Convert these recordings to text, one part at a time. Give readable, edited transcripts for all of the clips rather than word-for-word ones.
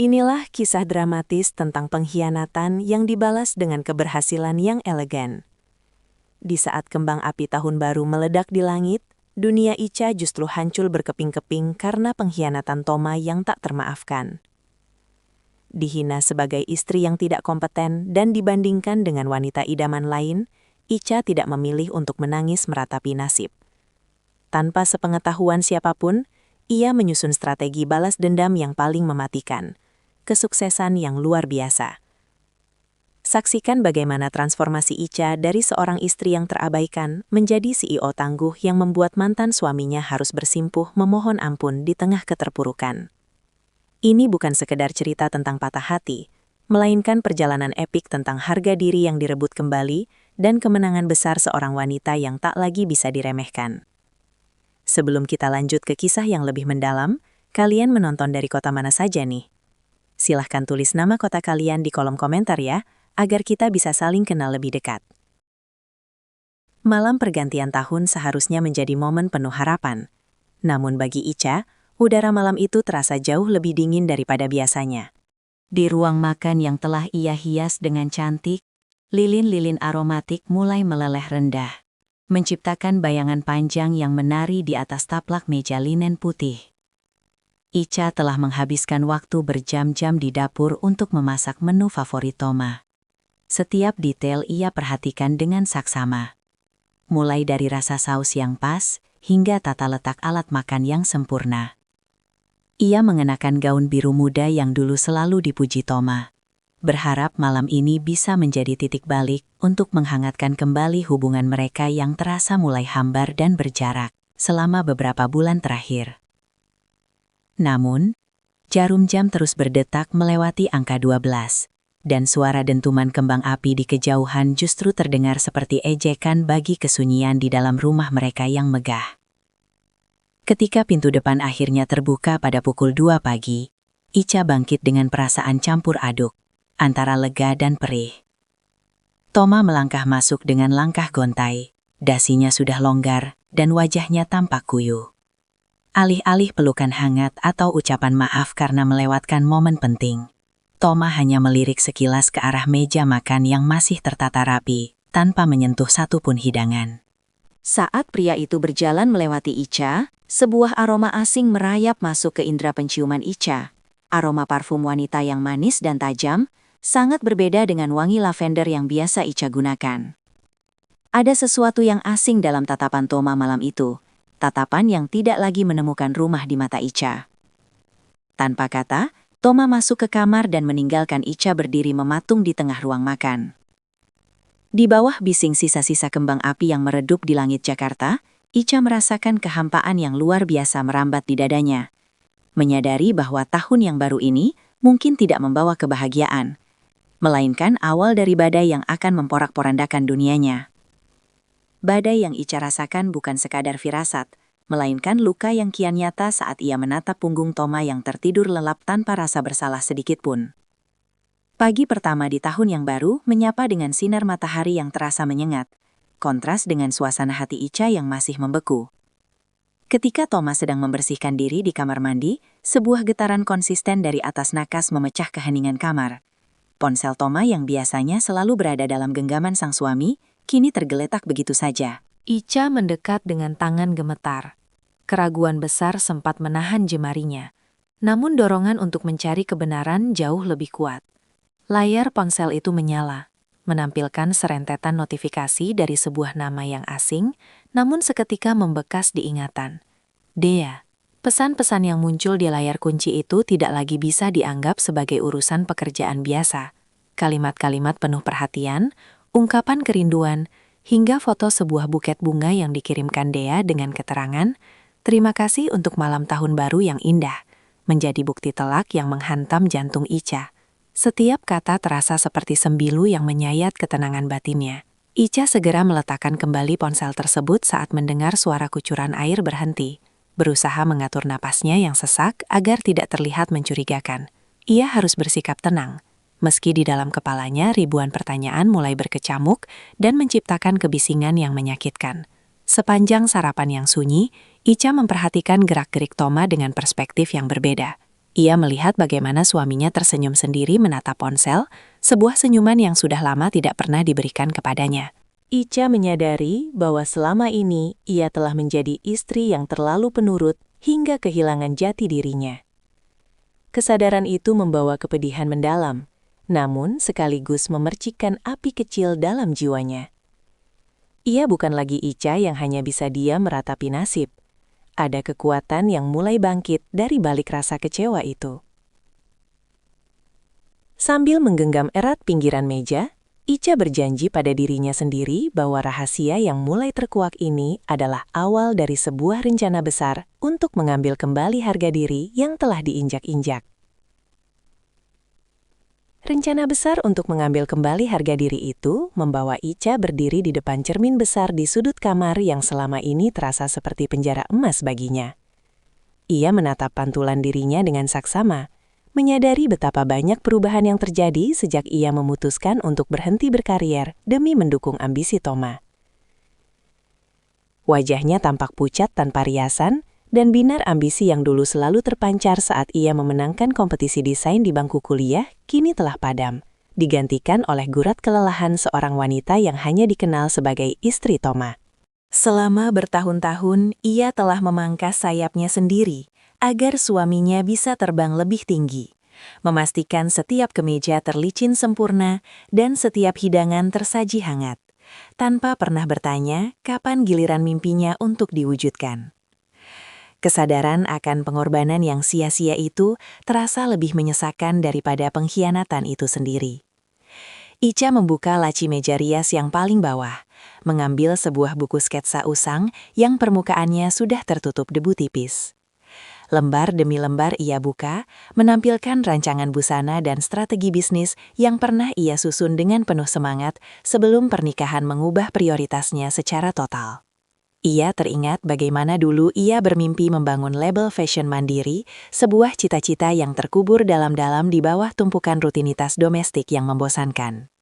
Inilah kisah dramatis tentang pengkhianatan yang dibalas dengan keberhasilan yang elegan. Di saat kembang api tahun baru meledak di langit, dunia Icha justru hancur berkeping-keping karena pengkhianatan Toma yang tak termaafkan. Dihina sebagai istri yang tidak kompeten dan dibandingkan dengan wanita idaman lain, Icha tidak memilih untuk menangis meratapi nasib. Tanpa sepengetahuan siapapun, ia menyusun strategi balas dendam yang paling mematikan. Kesuksesan yang luar biasa. Saksikan bagaimana transformasi Icha dari seorang istri yang terabaikan menjadi CEO tangguh yang membuat mantan suaminya harus bersimpuh memohon ampun di tengah keterpurukan. Ini bukan sekedar cerita tentang patah hati, melainkan perjalanan epik tentang harga diri yang direbut kembali dan kemenangan besar seorang wanita yang tak lagi bisa diremehkan. Sebelum kita lanjut ke kisah yang lebih mendalam, kalian menonton dari kota mana saja nih? Silahkan tulis nama kota kalian di kolom komentar ya, agar kita bisa saling kenal lebih dekat. Malam pergantian tahun seharusnya menjadi momen penuh harapan. Namun bagi Icha, udara malam itu terasa jauh lebih dingin daripada biasanya. Di ruang makan yang telah ia hias dengan cantik, lilin-lilin aromatik mulai meleleh rendah, menciptakan bayangan panjang yang menari di atas taplak meja linen putih. Icha telah menghabiskan waktu berjam-jam di dapur untuk memasak menu favorit Toma. Setiap detail ia perhatikan dengan saksama. Mulai dari rasa saus yang pas, hingga tata letak alat makan yang sempurna. Ia mengenakan gaun biru muda yang dulu selalu dipuji Toma. Berharap malam ini bisa menjadi titik balik untuk menghangatkan kembali hubungan mereka yang terasa mulai hambar dan berjarak selama beberapa bulan terakhir. Namun, jarum jam terus berdetak melewati angka 12, dan suara dentuman kembang api di kejauhan justru terdengar seperti ejekan bagi kesunyian di dalam rumah mereka yang megah. Ketika pintu depan akhirnya terbuka pada pukul 2 pagi, Icha bangkit dengan perasaan campur aduk, antara lega dan perih. Toma melangkah masuk dengan langkah gontai, dasinya sudah longgar, dan wajahnya tampak kuyu. Alih-alih pelukan hangat atau ucapan maaf karena melewatkan momen penting, Toma hanya melirik sekilas ke arah meja makan yang masih tertata rapi, tanpa menyentuh satupun hidangan. Saat pria itu berjalan melewati Icha, sebuah aroma asing merayap masuk ke indera penciuman Icha. Aroma parfum wanita yang manis dan tajam, sangat berbeda dengan wangi lavender yang biasa Icha gunakan. Ada sesuatu yang asing dalam tatapan Toma malam itu. Tatapan yang tidak lagi menemukan rumah di mata Icha. Tanpa kata, Toma masuk ke kamar dan meninggalkan Icha berdiri mematung di tengah ruang makan. Di bawah bising sisa-sisa kembang api yang meredup di langit Jakarta, Icha merasakan kehampaan yang luar biasa merambat di dadanya. Menyadari bahwa tahun yang baru ini mungkin tidak membawa kebahagiaan, melainkan awal dari badai yang akan memporak-porandakan dunianya. Badai yang Icha rasakan bukan sekadar firasat, melainkan luka yang kian nyata saat ia menatap punggung Toma yang tertidur lelap tanpa rasa bersalah sedikit pun. Pagi pertama di tahun yang baru menyapa dengan sinar matahari yang terasa menyengat, kontras dengan suasana hati Icha yang masih membeku. Ketika Toma sedang membersihkan diri di kamar mandi, sebuah getaran konsisten dari atas nakas memecah keheningan kamar. Ponsel Toma yang biasanya selalu berada dalam genggaman sang suami, kini tergeletak begitu saja. Icha mendekat dengan tangan gemetar. Keraguan besar sempat menahan jemarinya. Namun dorongan untuk mencari kebenaran jauh lebih kuat. Layar ponsel itu menyala, menampilkan serentetan notifikasi dari sebuah nama yang asing, namun seketika membekas di ingatan. Dea. Pesan-pesan yang muncul di layar kunci itu tidak lagi bisa dianggap sebagai urusan pekerjaan biasa. Kalimat-kalimat penuh perhatian, ungkapan kerinduan, hingga foto sebuah buket bunga yang dikirimkan Dea dengan keterangan, "Terima kasih untuk malam tahun baru yang indah," menjadi bukti telak yang menghantam jantung Icha. Setiap kata terasa seperti sembilu yang menyayat ketenangan batinnya. Icha segera meletakkan kembali ponsel tersebut saat mendengar suara kucuran air berhenti, berusaha mengatur napasnya yang sesak agar tidak terlihat mencurigakan. Ia harus bersikap tenang. Meski di dalam kepalanya ribuan pertanyaan mulai berkecamuk dan menciptakan kebisingan yang menyakitkan. Sepanjang sarapan yang sunyi, Icha memperhatikan gerak-gerik Toma dengan perspektif yang berbeda. Ia melihat bagaimana suaminya tersenyum sendiri menatap ponsel, sebuah senyuman yang sudah lama tidak pernah diberikan kepadanya. Ica menyadari bahwa selama ini ia telah menjadi istri yang terlalu penurut hingga kehilangan jati dirinya. Kesadaran itu membawa kepedihan mendalam, namun sekaligus memercikkan api kecil dalam jiwanya. Ia bukan lagi Ica yang hanya bisa diam meratapi nasib. Ada kekuatan yang mulai bangkit dari balik rasa kecewa itu. Sambil menggenggam erat pinggiran meja, Ica berjanji pada dirinya sendiri bahwa rahasia yang mulai terkuak ini adalah awal dari sebuah rencana besar untuk mengambil kembali harga diri yang telah diinjak-injak. Rencana besar untuk mengambil kembali harga diri itu membawa Ica berdiri di depan cermin besar di sudut kamar yang selama ini terasa seperti penjara emas baginya. Ia menatap pantulan dirinya dengan saksama, menyadari betapa banyak perubahan yang terjadi sejak ia memutuskan untuk berhenti berkarier demi mendukung ambisi Toma. Wajahnya tampak pucat tanpa riasan, dan binar ambisi yang dulu selalu terpancar saat ia memenangkan kompetisi desain di bangku kuliah, kini telah padam, digantikan oleh gurat kelelahan seorang wanita yang hanya dikenal sebagai istri Toma. Selama bertahun-tahun, ia telah memangkas sayapnya sendiri agar suaminya bisa terbang lebih tinggi, memastikan setiap kemeja terlicin sempurna dan setiap hidangan tersaji hangat, tanpa pernah bertanya kapan giliran mimpinya untuk diwujudkan. Kesadaran akan pengorbanan yang sia-sia itu terasa lebih menyesakan daripada pengkhianatan itu sendiri. Ica membuka laci meja rias yang paling bawah, mengambil sebuah buku sketsa usang yang permukaannya sudah tertutup debu tipis. Lembar demi lembar ia buka, menampilkan rancangan busana dan strategi bisnis yang pernah ia susun dengan penuh semangat sebelum pernikahan mengubah prioritasnya secara total. Ia teringat bagaimana dulu ia bermimpi membangun label fashion mandiri, sebuah cita-cita yang terkubur dalam-dalam di bawah tumpukan rutinitas domestik yang membosankan.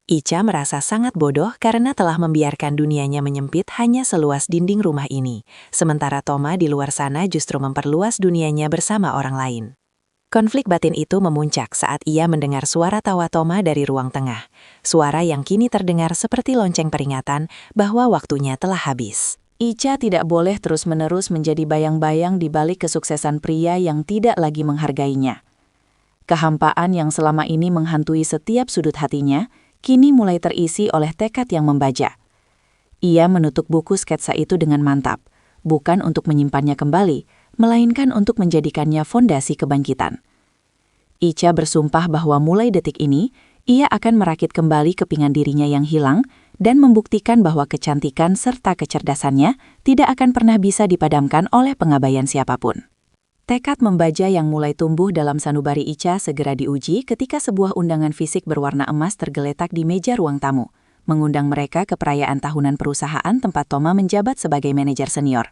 Ica merasa sangat bodoh karena telah membiarkan dunianya menyempit hanya seluas dinding rumah ini, sementara Toma di luar sana justru memperluas dunianya bersama orang lain. Konflik batin itu memuncak saat ia mendengar suara tawa Toma dari ruang tengah, suara yang kini terdengar seperti lonceng peringatan bahwa waktunya telah habis. Ica tidak boleh terus-menerus menjadi bayang-bayang di balik kesuksesan pria yang tidak lagi menghargainya. Kehampaan yang selama ini menghantui setiap sudut hatinya, kini mulai terisi oleh tekad yang membaja. Ia menutup buku sketsa itu dengan mantap, bukan untuk menyimpannya kembali, melainkan untuk menjadikannya fondasi kebangkitan. Ica bersumpah bahwa mulai detik ini, ia akan merakit kembali kepingan dirinya yang hilang dan membuktikan bahwa kecantikan serta kecerdasannya tidak akan pernah bisa dipadamkan oleh pengabaian siapapun. Tekad membaja yang mulai tumbuh dalam sanubari Ica segera diuji ketika sebuah undangan fisik berwarna emas tergeletak di meja ruang tamu, mengundang mereka ke perayaan tahunan perusahaan tempat Toma menjabat sebagai manajer senior.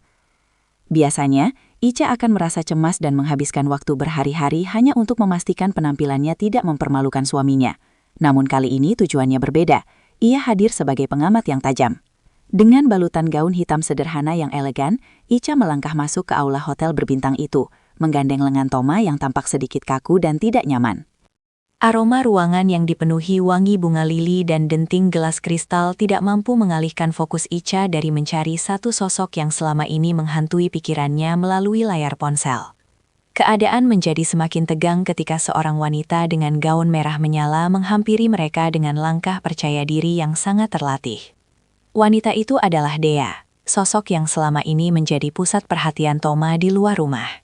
Biasanya, Ica akan merasa cemas dan menghabiskan waktu berhari-hari hanya untuk memastikan penampilannya tidak mempermalukan suaminya. Namun kali ini tujuannya berbeda. Ia hadir sebagai pengamat yang tajam. Dengan balutan gaun hitam sederhana yang elegan, Ica melangkah masuk ke aula hotel berbintang itu, menggandeng lengan Toma yang tampak sedikit kaku dan tidak nyaman. Aroma ruangan yang dipenuhi wangi bunga lili dan denting gelas kristal tidak mampu mengalihkan fokus Ica dari mencari satu sosok yang selama ini menghantui pikirannya melalui layar ponsel. Keadaan menjadi semakin tegang ketika seorang wanita dengan gaun merah menyala menghampiri mereka dengan langkah percaya diri yang sangat terlatih. Wanita itu adalah Dea, sosok yang selama ini menjadi pusat perhatian Toma di luar rumah.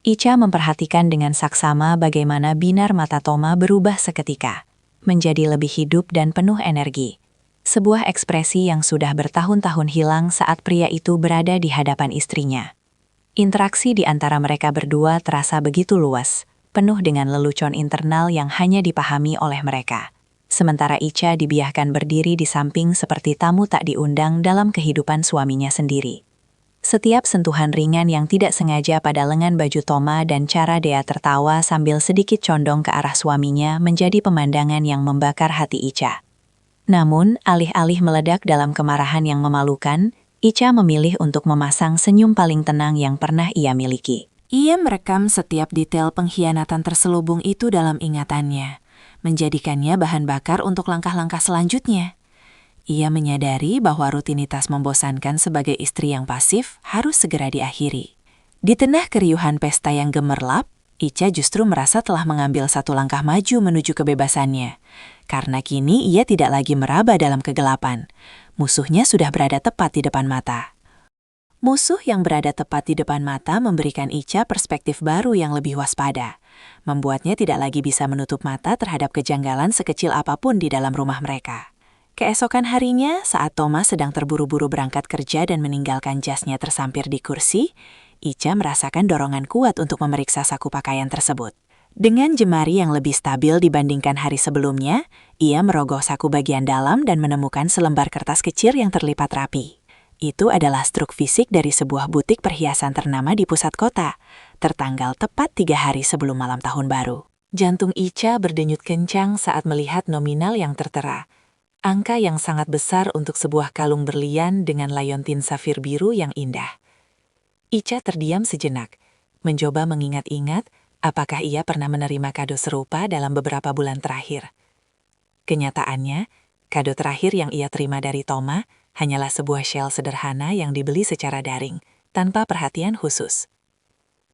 Ica memperhatikan dengan saksama bagaimana binar mata Toma berubah seketika, menjadi lebih hidup dan penuh energi. Sebuah ekspresi yang sudah bertahun-tahun hilang saat pria itu berada di hadapan istrinya. Interaksi di antara mereka berdua terasa begitu luas, penuh dengan lelucon internal yang hanya dipahami oleh mereka. Sementara Ica dibiarkan berdiri di samping seperti tamu tak diundang dalam kehidupan suaminya sendiri. Setiap sentuhan ringan yang tidak sengaja pada lengan baju Toma dan cara Dea tertawa sambil sedikit condong ke arah suaminya menjadi pemandangan yang membakar hati Ica. Namun, alih-alih meledak dalam kemarahan yang memalukan, Ica memilih untuk memasang senyum paling tenang yang pernah ia miliki. Ia merekam setiap detail pengkhianatan terselubung itu dalam ingatannya, menjadikannya bahan bakar untuk langkah-langkah selanjutnya. Ia menyadari bahwa rutinitas membosankan sebagai istri yang pasif harus segera diakhiri. Di tengah keriuhan pesta yang gemerlap, Ica justru merasa telah mengambil satu langkah maju menuju kebebasannya. Karena kini ia tidak lagi meraba dalam kegelapan. Musuhnya sudah berada tepat di depan mata. Musuh yang berada tepat di depan mata memberikan Ica perspektif baru yang lebih waspada. Membuatnya tidak lagi bisa menutup mata terhadap kejanggalan sekecil apapun di dalam rumah mereka. Keesokan harinya, saat Thomas sedang terburu-buru berangkat kerja dan meninggalkan jasnya tersampir di kursi, Ica merasakan dorongan kuat untuk memeriksa saku pakaian tersebut. Dengan jemari yang lebih stabil dibandingkan hari sebelumnya, ia merogoh saku bagian dalam dan menemukan selembar kertas kecil yang terlipat rapi. Itu adalah struk fisik dari sebuah butik perhiasan ternama di pusat kota, tertanggal tepat 3 hari sebelum malam tahun baru. Jantung Ica berdenyut kencang saat melihat nominal yang tertera. Angka yang sangat besar untuk sebuah kalung berlian dengan layontin safir biru yang indah. Ica terdiam sejenak, mencoba mengingat-ingat apakah ia pernah menerima kado serupa dalam beberapa bulan terakhir. Kenyataannya, kado terakhir yang ia terima dari Toma hanyalah sebuah shell sederhana yang dibeli secara daring, tanpa perhatian khusus.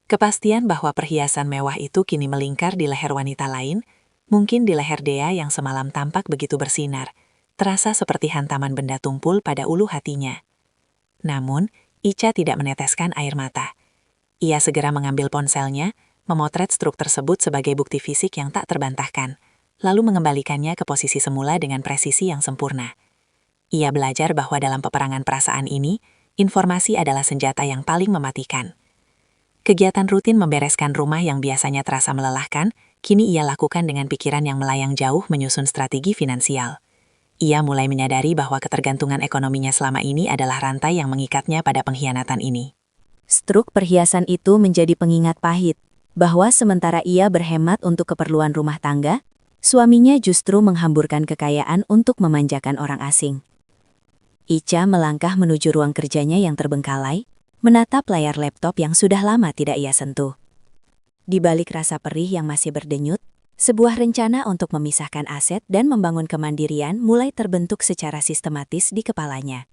Kepastian bahwa perhiasan mewah itu kini melingkar di leher wanita lain, mungkin di leher Dea yang semalam tampak begitu bersinar, terasa seperti hantaman benda tumpul pada ulu hatinya. Namun, Ica tidak meneteskan air mata. Ia segera mengambil ponselnya, memotret struk tersebut sebagai bukti fisik yang tak terbantahkan, lalu mengembalikannya ke posisi semula dengan presisi yang sempurna. Ia belajar bahwa dalam peperangan perasaan ini, informasi adalah senjata yang paling mematikan. Kegiatan rutin membereskan rumah yang biasanya terasa melelahkan, kini ia lakukan dengan pikiran yang melayang jauh menyusun strategi finansial. Ia mulai menyadari bahwa ketergantungan ekonominya selama ini adalah rantai yang mengikatnya pada pengkhianatan ini. Struk perhiasan itu menjadi pengingat pahit, bahwa sementara ia berhemat untuk keperluan rumah tangga, suaminya justru menghamburkan kekayaan untuk memanjakan orang asing. Ica melangkah menuju ruang kerjanya yang terbengkalai, menatap layar laptop yang sudah lama tidak ia sentuh. Di balik rasa perih yang masih berdenyut, sebuah rencana untuk memisahkan aset dan membangun kemandirian mulai terbentuk secara sistematis di kepalanya.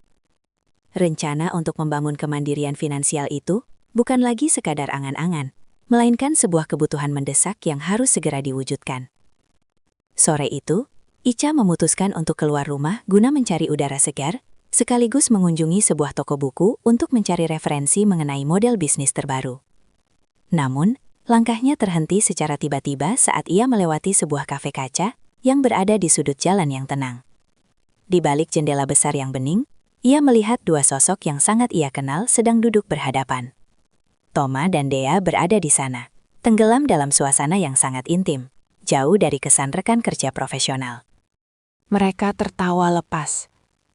Rencana untuk membangun kemandirian finansial itu bukan lagi sekadar angan-angan, melainkan sebuah kebutuhan mendesak yang harus segera diwujudkan. Sore itu, Ica memutuskan untuk keluar rumah guna mencari udara segar, sekaligus mengunjungi sebuah toko buku untuk mencari referensi mengenai model bisnis terbaru. Namun, langkahnya terhenti secara tiba-tiba saat ia melewati sebuah kafe kaca yang berada di sudut jalan yang tenang. Di balik jendela besar yang bening, ia melihat dua sosok yang sangat ia kenal sedang duduk berhadapan. Toma dan Dea berada di sana, tenggelam dalam suasana yang sangat intim, jauh dari kesan rekan kerja profesional. Mereka tertawa lepas,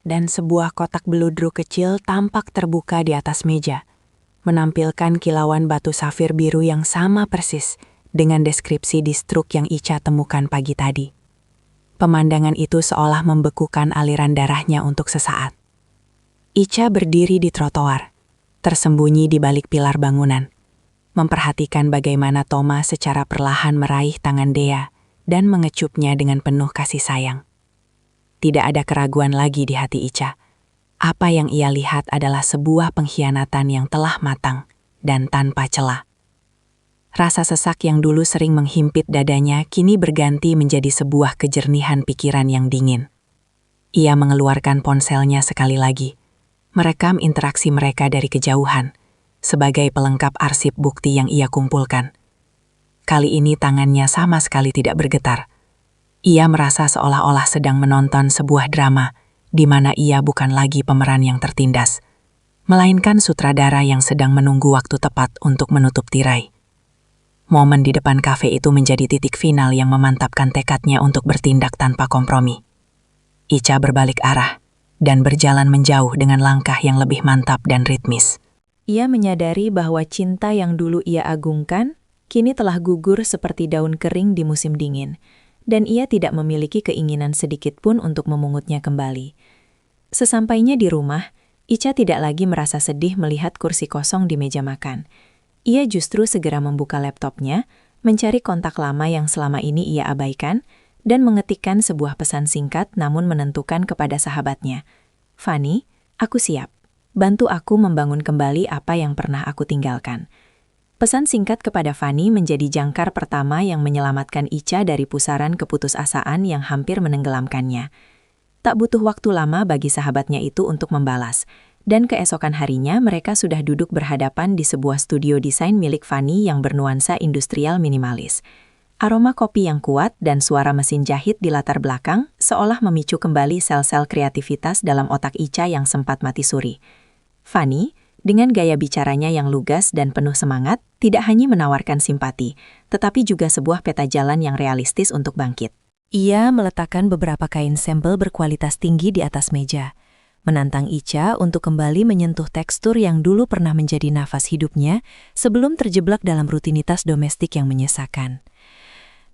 dan sebuah kotak beludru kecil tampak terbuka di atas meja, menampilkan kilauan batu safir biru yang sama persis dengan deskripsi di struk yang Ica temukan pagi tadi. Pemandangan itu seolah membekukan aliran darahnya untuk sesaat. Ica berdiri di trotoar, tersembunyi di balik pilar bangunan, memperhatikan bagaimana Toma secara perlahan meraih tangan Dea dan mengecupnya dengan penuh kasih sayang. Tidak ada keraguan lagi di hati Ica. Apa yang ia lihat adalah sebuah pengkhianatan yang telah matang dan tanpa celah. Rasa sesak yang dulu sering menghimpit dadanya kini berganti menjadi sebuah kejernihan pikiran yang dingin. Ia mengeluarkan ponselnya sekali lagi, merekam interaksi mereka dari kejauhan, sebagai pelengkap arsip bukti yang ia kumpulkan. Kali ini tangannya sama sekali tidak bergetar. Ia merasa seolah-olah sedang menonton sebuah drama di mana ia bukan lagi pemeran yang tertindas, melainkan sutradara yang sedang menunggu waktu tepat untuk menutup tirai. Momen di depan kafe itu menjadi titik final yang memantapkan tekadnya untuk bertindak tanpa kompromi. Ica berbalik arah dan berjalan menjauh dengan langkah yang lebih mantap dan ritmis. Ia menyadari bahwa cinta yang dulu ia agungkan kini telah gugur seperti daun kering di musim dingin, dan ia tidak memiliki keinginan sedikit pun untuk memungutnya kembali. Sesampainya di rumah, Ica tidak lagi merasa sedih melihat kursi kosong di meja makan. Ia justru segera membuka laptopnya, mencari kontak lama yang selama ini ia abaikan, dan mengetikkan sebuah pesan singkat namun menentukan kepada sahabatnya. "Fanny, aku siap. Bantu aku membangun kembali apa yang pernah aku tinggalkan." Pesan singkat kepada Fanny menjadi jangkar pertama yang menyelamatkan Icha dari pusaran keputusasaan yang hampir menenggelamkannya. Tak butuh waktu lama bagi sahabatnya itu untuk membalas, dan keesokan harinya mereka sudah duduk berhadapan di sebuah studio desain milik Fanny yang bernuansa industrial minimalis. Aroma kopi yang kuat dan suara mesin jahit di latar belakang seolah memicu kembali sel-sel kreativitas dalam otak Icha yang sempat mati suri. Fanny, dengan gaya bicaranya yang lugas dan penuh semangat, tidak hanya menawarkan simpati, tetapi juga sebuah peta jalan yang realistis untuk bangkit. Ia meletakkan beberapa kain sampel berkualitas tinggi di atas meja, menantang Icha untuk kembali menyentuh tekstur yang dulu pernah menjadi nafas hidupnya sebelum terjebak dalam rutinitas domestik yang menyesakan.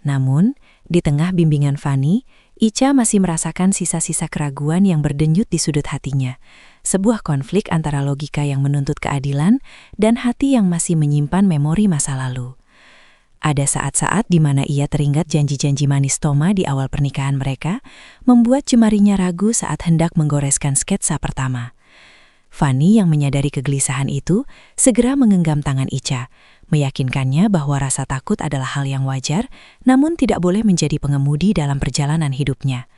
Namun, di tengah bimbingan Fanny, Icha masih merasakan sisa-sisa keraguan yang berdenyut di sudut hatinya, sebuah konflik antara logika yang menuntut keadilan dan hati yang masih menyimpan memori masa lalu. Ada saat-saat di mana ia teringat janji-janji manis Toma di awal pernikahan mereka, membuat jemarinya ragu saat hendak menggoreskan sketsa pertama. Fanny yang menyadari kegelisahan itu, segera menggenggam tangan Icha, meyakinkannya bahwa rasa takut adalah hal yang wajar, namun tidak boleh menjadi pengemudi dalam perjalanan hidupnya.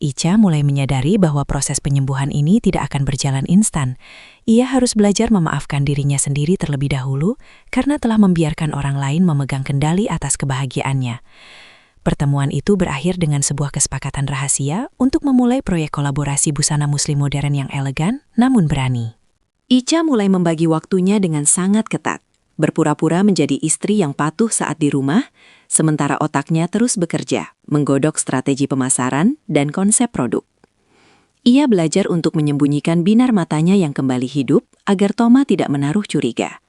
Icha mulai menyadari bahwa proses penyembuhan ini tidak akan berjalan instan. Ia harus belajar memaafkan dirinya sendiri terlebih dahulu karena telah membiarkan orang lain memegang kendali atas kebahagiaannya. Pertemuan itu berakhir dengan sebuah kesepakatan rahasia untuk memulai proyek kolaborasi busana muslim modern yang elegan namun berani. Icha mulai membagi waktunya dengan sangat ketat, berpura-pura menjadi istri yang patuh saat di rumah, sementara otaknya terus bekerja, menggodok strategi pemasaran dan konsep produk. Ia belajar untuk menyembunyikan binar matanya yang kembali hidup agar Toma tidak menaruh curiga.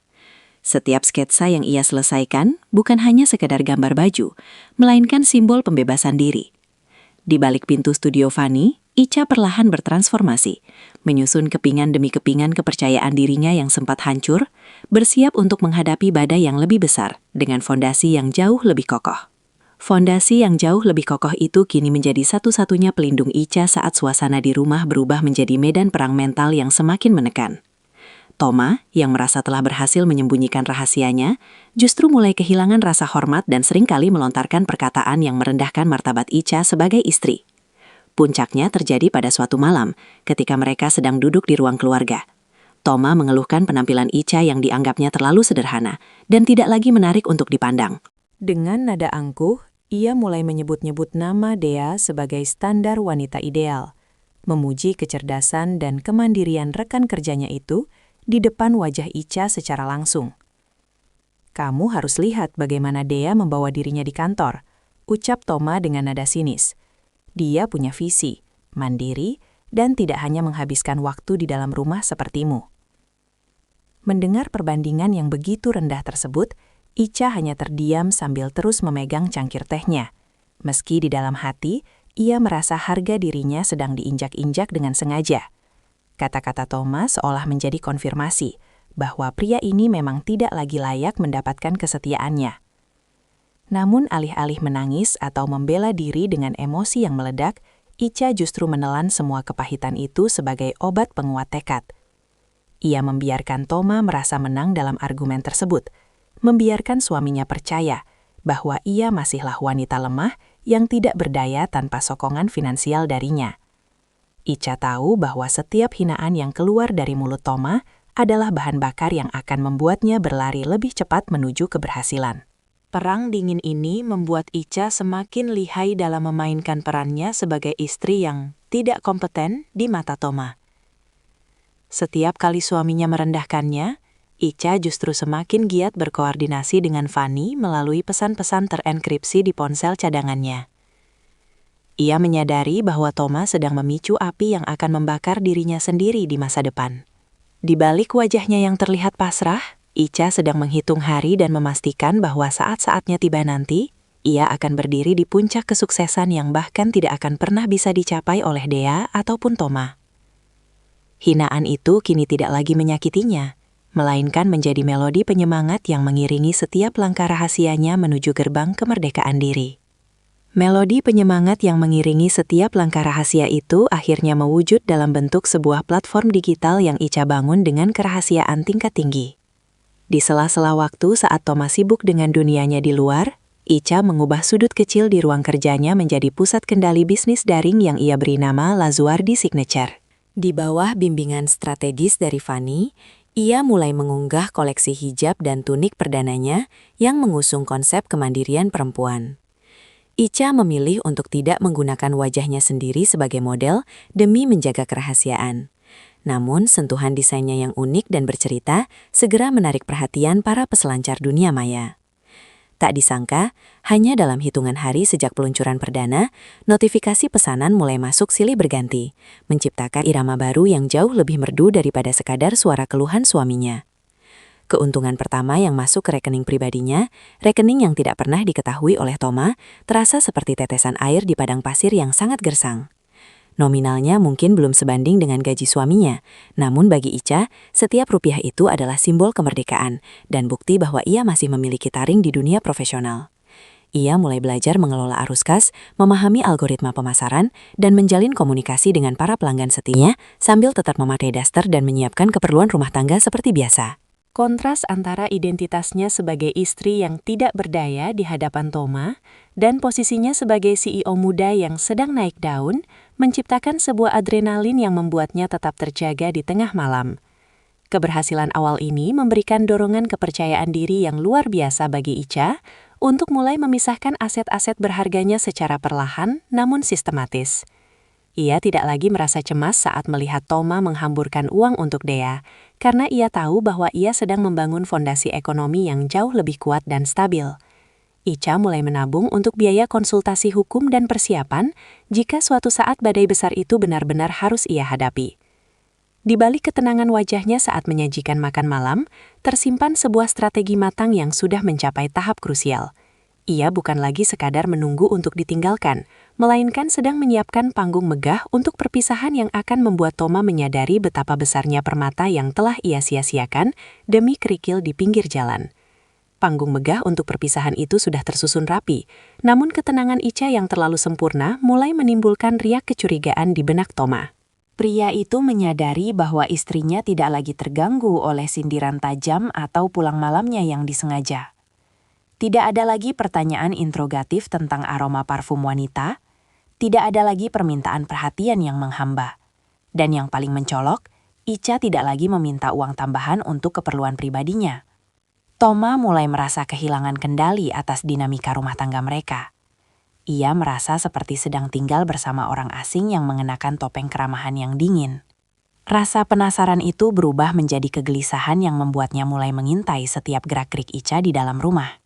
Setiap sketsa yang ia selesaikan bukan hanya sekedar gambar baju, melainkan simbol pembebasan diri. Di balik pintu studio Fanny, Icha perlahan bertransformasi, menyusun kepingan demi kepingan kepercayaan dirinya yang sempat hancur, bersiap untuk menghadapi badai yang lebih besar dengan fondasi yang jauh lebih kokoh. Fondasi yang jauh lebih kokoh itu kini menjadi satu-satunya pelindung Icha saat suasana di rumah berubah menjadi medan perang mental yang semakin menekan. Toma, yang merasa telah berhasil menyembunyikan rahasianya, justru mulai kehilangan rasa hormat dan seringkali melontarkan perkataan yang merendahkan martabat Icha sebagai istri. Puncaknya terjadi pada suatu malam, ketika mereka sedang duduk di ruang keluarga. Toma mengeluhkan penampilan Icha yang dianggapnya terlalu sederhana dan tidak lagi menarik untuk dipandang. Dengan nada angkuh, ia mulai menyebut-nyebut nama Dea sebagai standar wanita ideal, memuji kecerdasan dan kemandirian rekan kerjanya itu di depan wajah Icha secara langsung. "Kamu harus lihat bagaimana Dea membawa dirinya di kantor," ucap Toma dengan nada sinis. "Dia punya visi, mandiri, dan tidak hanya menghabiskan waktu di dalam rumah sepertimu." Mendengar perbandingan yang begitu rendah tersebut, Icha hanya terdiam sambil terus memegang cangkir tehnya. Meski di dalam hati, ia merasa harga dirinya sedang diinjak-injak dengan sengaja. Kata-kata Toma seolah menjadi konfirmasi bahwa pria ini memang tidak lagi layak mendapatkan kesetiaannya. Namun alih-alih menangis atau membela diri dengan emosi yang meledak, Icha justru menelan semua kepahitan itu sebagai obat penguat tekad. Ia membiarkan Toma merasa menang dalam argumen tersebut, membiarkan suaminya percaya bahwa ia masihlah wanita lemah yang tidak berdaya tanpa sokongan finansial darinya. Icha tahu bahwa setiap hinaan yang keluar dari mulut Toma adalah bahan bakar yang akan membuatnya berlari lebih cepat menuju keberhasilan. Perang dingin ini membuat Icha semakin lihai dalam memainkan perannya sebagai istri yang tidak kompeten di mata Toma. Setiap kali suaminya merendahkannya, Icha justru semakin giat berkoordinasi dengan Fanny melalui pesan-pesan terenkripsi di ponsel cadangannya. Ia menyadari bahwa Toma sedang memicu api yang akan membakar dirinya sendiri di masa depan. Di balik wajahnya yang terlihat pasrah, Icha sedang menghitung hari dan memastikan bahwa saat-saatnya tiba nanti, ia akan berdiri di puncak kesuksesan yang bahkan tidak akan pernah bisa dicapai oleh Dea ataupun Toma. Hinaan itu kini tidak lagi menyakitinya, melainkan menjadi melodi penyemangat yang mengiringi setiap langkah rahasianya menuju gerbang kemerdekaan diri. Melodi penyemangat yang mengiringi setiap langkah rahasia itu akhirnya mewujud dalam bentuk sebuah platform digital yang Icha bangun dengan kerahasiaan tingkat tinggi. Di sela-sela waktu saat Thomas sibuk dengan dunianya di luar, Icha mengubah sudut kecil di ruang kerjanya menjadi pusat kendali bisnis daring yang ia beri nama Lazuardi Signature. Di bawah bimbingan strategis dari Fanny, ia mulai mengunggah koleksi hijab dan tunik perdananya yang mengusung konsep kemandirian perempuan. Icha memilih untuk tidak menggunakan wajahnya sendiri sebagai model demi menjaga kerahasiaan. Namun, sentuhan desainnya yang unik dan bercerita segera menarik perhatian para peselancar dunia maya. Tak disangka, hanya dalam hitungan hari sejak peluncuran perdana, notifikasi pesanan mulai masuk silih berganti, menciptakan irama baru yang jauh lebih merdu daripada sekadar suara keluhan suaminya. Keuntungan pertama yang masuk ke rekening pribadinya, rekening yang tidak pernah diketahui oleh Thomas, terasa seperti tetesan air di padang pasir yang sangat gersang. Nominalnya mungkin belum sebanding dengan gaji suaminya, namun bagi Icha, setiap rupiah itu adalah simbol kemerdekaan dan bukti bahwa ia masih memiliki taring di dunia profesional. Ia mulai belajar mengelola arus kas, memahami algoritma pemasaran, dan menjalin komunikasi dengan para pelanggan setianya sambil tetap memakai daster dan menyiapkan keperluan rumah tangga seperti biasa. Kontras antara identitasnya sebagai istri yang tidak berdaya di hadapan Thomas dan posisinya sebagai CEO muda yang sedang naik daun menciptakan sebuah adrenalin yang membuatnya tetap terjaga di tengah malam. Keberhasilan awal ini memberikan dorongan kepercayaan diri yang luar biasa bagi Icha untuk mulai memisahkan aset-aset berharganya secara perlahan namun sistematis. Ia tidak lagi merasa cemas saat melihat Thomas menghamburkan uang untuk Dea, karena ia tahu bahwa ia sedang membangun fondasi ekonomi yang jauh lebih kuat dan stabil. Icha mulai menabung untuk biaya konsultasi hukum dan persiapan jika suatu saat badai besar itu benar-benar harus ia hadapi. Di balik ketenangan wajahnya saat menyajikan makan malam, tersimpan sebuah strategi matang yang sudah mencapai tahap krusial. Ia bukan lagi sekadar menunggu untuk ditinggalkan, melainkan sedang menyiapkan panggung megah untuk perpisahan yang akan membuat Thomas menyadari betapa besarnya permata yang telah ia sia-siakan demi kerikil di pinggir jalan. Panggung megah untuk perpisahan itu sudah tersusun rapi, namun ketenangan Icha yang terlalu sempurna mulai menimbulkan riak kecurigaan di benak Thomas. Pria itu menyadari bahwa istrinya tidak lagi terganggu oleh sindiran tajam atau pulang malamnya yang disengaja. Tidak ada lagi pertanyaan interrogatif tentang aroma parfum wanita, tidak ada lagi permintaan perhatian yang menghamba. Dan yang paling mencolok, Icha tidak lagi meminta uang tambahan untuk keperluan pribadinya. Thomas mulai merasa kehilangan kendali atas dinamika rumah tangga mereka. Ia merasa seperti sedang tinggal bersama orang asing yang mengenakan topeng keramahan yang dingin. Rasa penasaran itu berubah menjadi kegelisahan yang membuatnya mulai mengintai setiap gerak-gerik Icha di dalam rumah.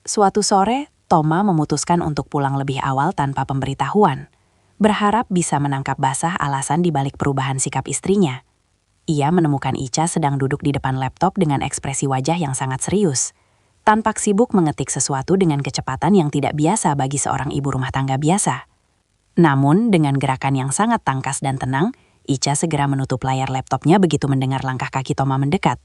Suatu sore, Thomas memutuskan untuk pulang lebih awal tanpa pemberitahuan, berharap bisa menangkap basah alasan di balik perubahan sikap istrinya. Ia menemukan Icha sedang duduk di depan laptop dengan ekspresi wajah yang sangat serius, tampak sibuk mengetik sesuatu dengan kecepatan yang tidak biasa bagi seorang ibu rumah tangga biasa. Namun, dengan gerakan yang sangat tangkas dan tenang, Icha segera menutup layar laptopnya begitu mendengar langkah kaki Thomas mendekat.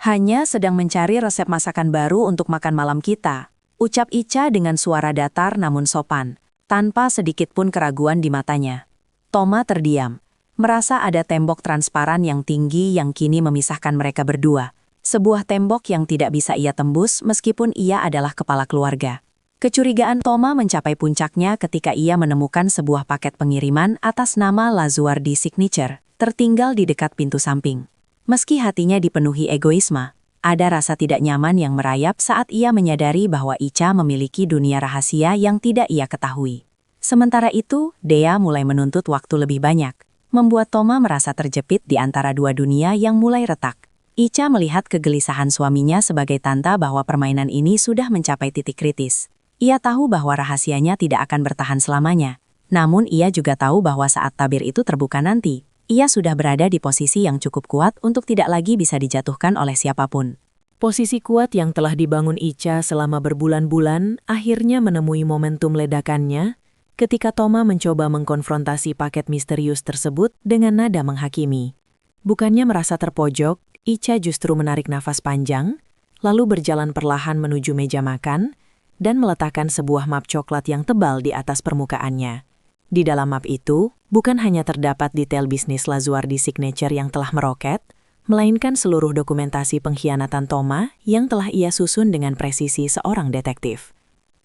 "Hanya sedang mencari resep masakan baru untuk makan malam kita," ucap Icha dengan suara datar namun sopan, tanpa sedikit pun keraguan di matanya. Thomas terdiam, merasa ada tembok transparan yang tinggi yang kini memisahkan mereka berdua. Sebuah tembok yang tidak bisa ia tembus meskipun ia adalah kepala keluarga. Kecurigaan Thomas mencapai puncaknya ketika ia menemukan sebuah paket pengiriman atas nama Lazuardi Signature, tertinggal di dekat pintu samping. Meski hatinya dipenuhi egoisme, ada rasa tidak nyaman yang merayap saat ia menyadari bahwa Icha memiliki dunia rahasia yang tidak ia ketahui. Sementara itu, Dea mulai menuntut waktu lebih banyak, membuat Thomas merasa terjepit di antara dua dunia yang mulai retak. Icha melihat kegelisahan suaminya sebagai tanda bahwa permainan ini sudah mencapai titik kritis. Ia tahu bahwa rahasianya tidak akan bertahan selamanya. Namun ia juga tahu bahwa saat tabir itu terbuka nanti, ia sudah berada di posisi yang cukup kuat untuk tidak lagi bisa dijatuhkan oleh siapapun. Posisi kuat yang telah dibangun Icha selama berbulan-bulan akhirnya menemui momentum ledakannya ketika Thomas mencoba mengkonfrontasi paket misterius tersebut dengan nada menghakimi. Bukannya merasa terpojok, Ica justru menarik nafas panjang, lalu berjalan perlahan menuju meja makan, dan meletakkan sebuah map coklat yang tebal di atas permukaannya. Di dalam map itu, bukan hanya terdapat detail bisnis Lazuardi Signature yang telah meroket, melainkan seluruh dokumentasi pengkhianatan Toma yang telah ia susun dengan presisi seorang detektif.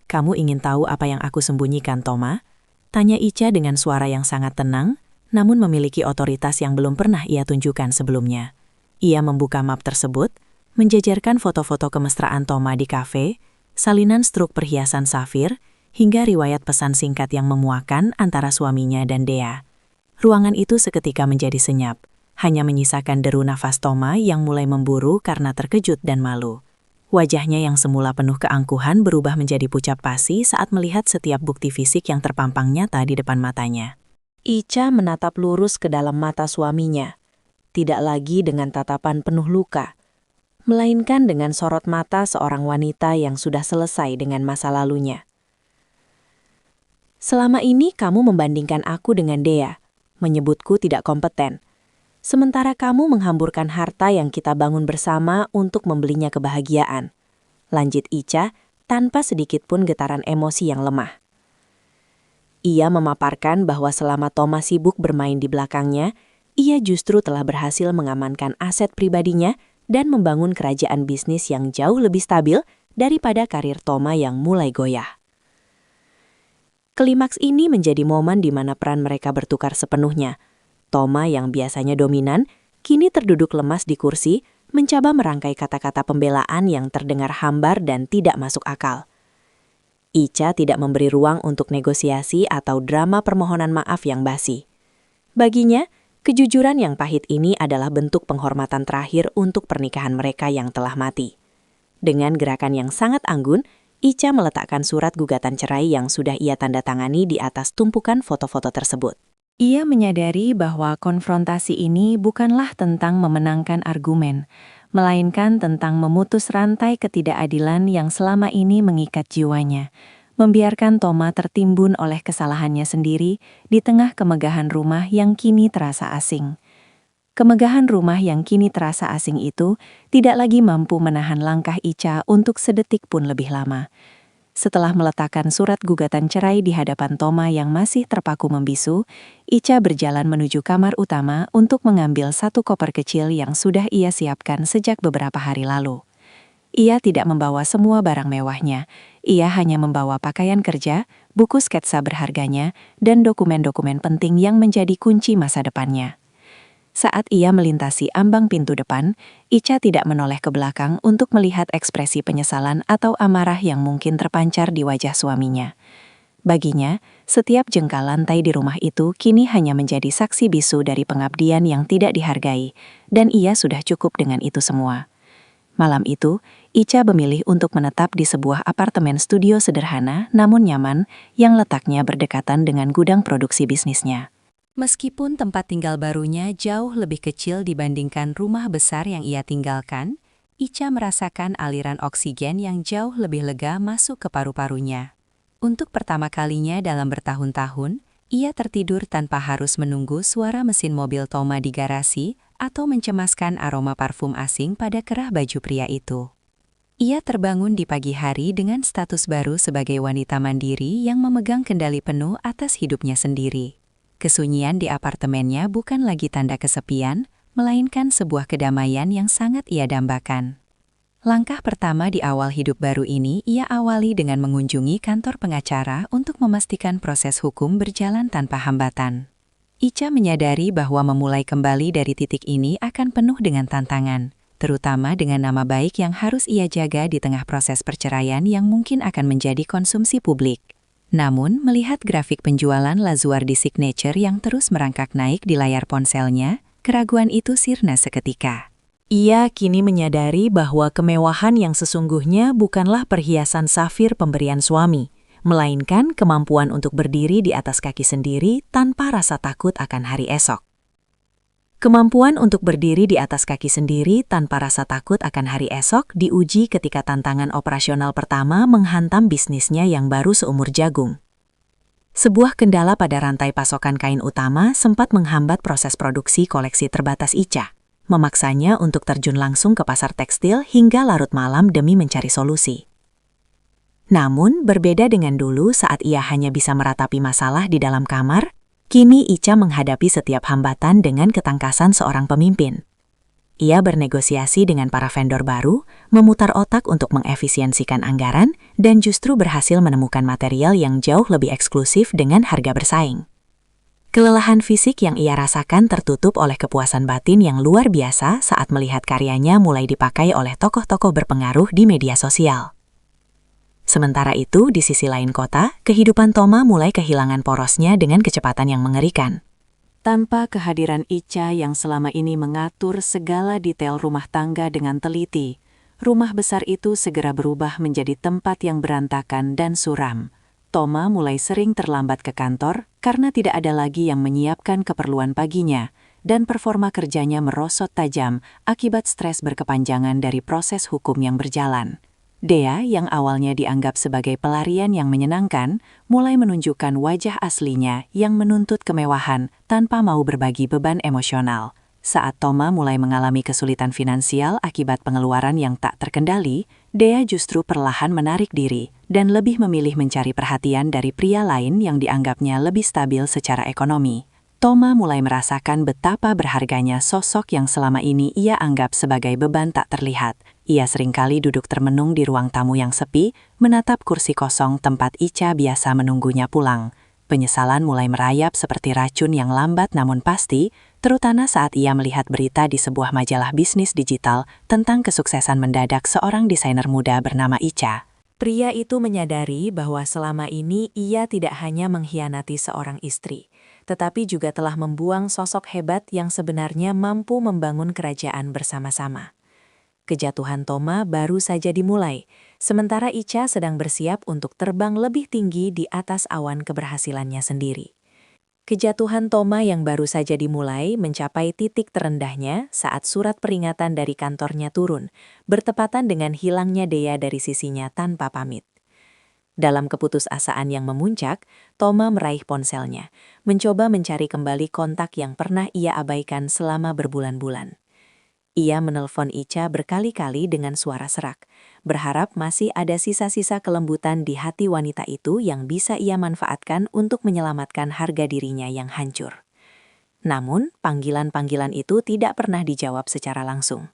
"Kamu ingin tahu apa yang aku sembunyikan, Toma?" Tanya Ica dengan suara yang sangat tenang, namun memiliki otoritas yang belum pernah ia tunjukkan sebelumnya. Ia membuka map tersebut, menjajarkan foto-foto kemesraan Toma di kafe, salinan struk perhiasan safir, hingga riwayat pesan singkat yang memuakan antara suaminya dan Dea. Ruangan itu seketika menjadi senyap, hanya menyisakan deru nafas Toma yang mulai memburu karena terkejut dan malu. Wajahnya yang semula penuh keangkuhan berubah menjadi pucat pasi saat melihat setiap bukti fisik yang terpampang nyata di depan matanya. Ica menatap lurus ke dalam mata suaminya, tidak lagi dengan tatapan penuh luka, melainkan dengan sorot mata seorang wanita yang sudah selesai dengan masa lalunya. "Selama ini kamu membandingkan aku dengan Dea, menyebutku tidak kompeten. Sementara kamu menghamburkan harta yang kita bangun bersama untuk membelinya kebahagiaan," lanjut Ica tanpa sedikit pun getaran emosi yang lemah. Ia memaparkan bahwa selama Toma sibuk bermain di belakangnya, ia justru telah berhasil mengamankan aset pribadinya dan membangun kerajaan bisnis yang jauh lebih stabil daripada karir Toma yang mulai goyah. Klimaks ini menjadi momen di mana peran mereka bertukar sepenuhnya. Toma yang biasanya dominan, kini terduduk lemas di kursi, mencoba merangkai kata-kata pembelaan yang terdengar hambar dan tidak masuk akal. Ica tidak memberi ruang untuk negosiasi atau drama permohonan maaf yang basi. Baginya, kejujuran yang pahit ini adalah bentuk penghormatan terakhir untuk pernikahan mereka yang telah mati. Dengan gerakan yang sangat anggun, Ica meletakkan surat gugatan cerai yang sudah ia tanda tangani di atas tumpukan foto-foto tersebut. Ia menyadari bahwa konfrontasi ini bukanlah tentang memenangkan argumen, melainkan tentang memutus rantai ketidakadilan yang selama ini mengikat jiwanya, membiarkan Toma tertimbun oleh kesalahannya sendiri di tengah kemegahan rumah yang kini terasa asing. Kemegahan rumah yang kini terasa asing itu tidak lagi mampu menahan langkah Ica untuk sedetik pun lebih lama. Setelah meletakkan surat gugatan cerai di hadapan Toma yang masih terpaku membisu, Ica berjalan menuju kamar utama untuk mengambil satu koper kecil yang sudah ia siapkan sejak beberapa hari lalu. Ia tidak membawa semua barang mewahnya, ia hanya membawa pakaian kerja, buku sketsa berharganya, dan dokumen-dokumen penting yang menjadi kunci masa depannya. Saat ia melintasi ambang pintu depan, Ica tidak menoleh ke belakang untuk melihat ekspresi penyesalan atau amarah yang mungkin terpancar di wajah suaminya. Baginya, setiap jengkal lantai di rumah itu kini hanya menjadi saksi bisu dari pengabdian yang tidak dihargai, dan ia sudah cukup dengan itu semua. Malam itu, Ica memilih untuk menetap di sebuah apartemen studio sederhana namun nyaman yang letaknya berdekatan dengan gudang produksi bisnisnya. Meskipun tempat tinggal barunya jauh lebih kecil dibandingkan rumah besar yang ia tinggalkan, Ica merasakan aliran oksigen yang jauh lebih lega masuk ke paru-parunya. Untuk pertama kalinya dalam bertahun-tahun, ia tertidur tanpa harus menunggu suara mesin mobil Toma di garasi atau mencemaskan aroma parfum asing pada kerah baju pria itu. Ia terbangun di pagi hari dengan status baru sebagai wanita mandiri yang memegang kendali penuh atas hidupnya sendiri. Kesunyian di apartemennya bukan lagi tanda kesepian, melainkan sebuah kedamaian yang sangat ia dambakan. Langkah pertama di awal hidup baru ini ia awali dengan mengunjungi kantor pengacara untuk memastikan proses hukum berjalan tanpa hambatan. Ica menyadari bahwa memulai kembali dari titik ini akan penuh dengan tantangan, terutama dengan nama baik yang harus ia jaga di tengah proses perceraian yang mungkin akan menjadi konsumsi publik. Namun, melihat grafik penjualan Lazuardi Signature yang terus merangkak naik di layar ponselnya, keraguan itu sirna seketika. Ia kini menyadari bahwa kemewahan yang sesungguhnya bukanlah perhiasan safir pemberian suami, melainkan kemampuan untuk berdiri di atas kaki sendiri tanpa rasa takut akan hari esok. Kemampuan untuk berdiri di atas kaki sendiri tanpa rasa takut akan hari esok diuji ketika tantangan operasional pertama menghantam bisnisnya yang baru seumur jagung. Sebuah kendala pada rantai pasokan kain utama sempat menghambat proses produksi koleksi terbatas Ica. memaksanya untuk terjun langsung ke pasar tekstil hingga larut malam demi mencari solusi. Namun, berbeda dengan dulu saat ia hanya bisa meratapi masalah di dalam kamar, kini Icha menghadapi setiap hambatan dengan ketangkasan seorang pemimpin. Ia bernegosiasi dengan para vendor baru, memutar otak untuk mengefisiensikan anggaran, dan justru berhasil menemukan material yang jauh lebih eksklusif dengan harga bersaing. Kelelahan fisik yang ia rasakan tertutup oleh kepuasan batin yang luar biasa saat melihat karyanya mulai dipakai oleh tokoh-tokoh berpengaruh di media sosial. Sementara itu, di sisi lain kota, kehidupan Toma mulai kehilangan porosnya dengan kecepatan yang mengerikan. Tanpa kehadiran Icha yang selama ini mengatur segala detail rumah tangga dengan teliti, rumah besar itu segera berubah menjadi tempat yang berantakan dan suram. Toma mulai sering terlambat ke kantor karena tidak ada lagi yang menyiapkan keperluan paginya, dan performa kerjanya merosot tajam akibat stres berkepanjangan dari proses hukum yang berjalan. Dea, yang awalnya dianggap sebagai pelarian yang menyenangkan, mulai menunjukkan wajah aslinya yang menuntut kemewahan tanpa mau berbagi beban emosional. Saat Toma mulai mengalami kesulitan finansial akibat pengeluaran yang tak terkendali, Dea justru perlahan menarik diri dan lebih memilih mencari perhatian dari pria lain yang dianggapnya lebih stabil secara ekonomi. Toma mulai merasakan betapa berharganya sosok yang selama ini ia anggap sebagai beban tak terlihat. Ia seringkali duduk termenung di ruang tamu yang sepi, menatap kursi kosong tempat Icha biasa menunggunya pulang. Penyesalan mulai merayap seperti racun yang lambat namun pasti, terutama saat ia melihat berita di sebuah majalah bisnis digital tentang kesuksesan mendadak seorang desainer muda bernama Icha. Pria itu menyadari bahwa selama ini ia tidak hanya mengkhianati seorang istri, tetapi juga telah membuang sosok hebat yang sebenarnya mampu membangun kerajaan bersama-sama. Kejatuhan Toma baru saja dimulai, sementara Icha sedang bersiap untuk terbang lebih tinggi di atas awan keberhasilannya sendiri. Kejatuhan Toma yang baru saja dimulai mencapai titik terendahnya saat surat peringatan dari kantornya turun, bertepatan dengan hilangnya Dea dari sisinya tanpa pamit. Dalam keputusasaan yang memuncak, Toma meraih ponselnya, mencoba mencari kembali kontak yang pernah ia abaikan selama berbulan-bulan. Ia menelpon Icha berkali-kali dengan suara serak, berharap masih ada sisa-sisa kelembutan di hati wanita itu yang bisa ia manfaatkan untuk menyelamatkan harga dirinya yang hancur. Namun, panggilan-panggilan itu tidak pernah dijawab secara langsung.